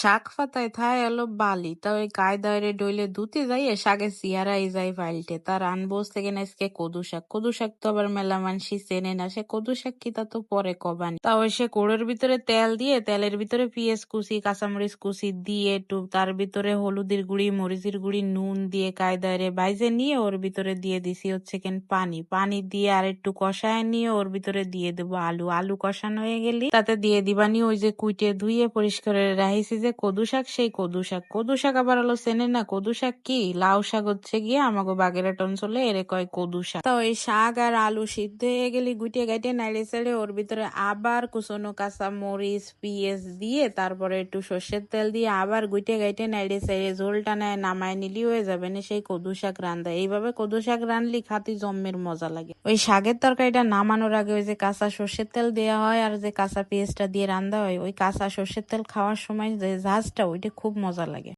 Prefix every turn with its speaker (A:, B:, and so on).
A: শাক পাতায় থায় এলো বালি তা ওই কায়দায় ডইলে ধুতে যাইয়ে শাকের চেহারাই যায় ফাইলটে তার আনবোস থেকে না আজকে কদু শাক তো আবার মেলা মানসি চেনে না সে কদু শাক কি তা তো পরে কবানি তা ওই সে কোড়ের ভিতরে তেল দিয়ে তেলের ভিতরে পেঁয়াজ কুচি কাঁচামরিচ কুচি দিয়ে একটু তার ভিতরে হলুদের গুঁড়ি মরিচের গুঁড়ি নুন দিয়ে কায়দায় ভাইজে নিয়ে ওর ভিতরে দিয়ে দিছি হচ্ছে কেন পানি পানি দিয়ে আর একটু কষায় নিয়ে ওর ভিতরে দিয়ে দেবো আলু আলু কষানো হয়ে গেলি তাতে দিয়ে দিবানি ওই যে কুইটে ধুয়ে পরিষ্কার করে রাখিছি যে কদু শাক সেই কদু শাক আবার হলো চেনে না কদু শাক কি লাউ শাক হচ্ছে গিয়ে আমাগো বাগেরহাট অঞ্চলে এরে কয় কদু শাক তো ওই শাক আর আলু সিদ্ধ হয়ে গেলি গুটিয়ে গাইটে নাড়ে চেড়ে ওর ভিতরে আবার কুচনো কাঁচা মরিচ পেঁয়াজ দিয়ে তারপরে একটু সর্ষের তেল দিয়ে আবার গুটিয়ে গাইটে নাড়ে চেড়ে ঝোলটা নেয় নামায় নিলি হয়ে যাবে না সেই কদু শাক রান্দা এইভাবে কদু শাক রানলি খাতি জম্মের মজা লাগে ওই শাকের তরকারিটা নামানোর আগে ওই যে কাঁচা সর্ষের তেল দেওয়া হয় আর যে কাঁচা পেঁয়াজটা দিয়ে রান্দা হয় ওই কাঁচা সর্ষের তেল খাওয়ার সময় যে ঝাঁজটা ওইটা খুব মজা লাগে।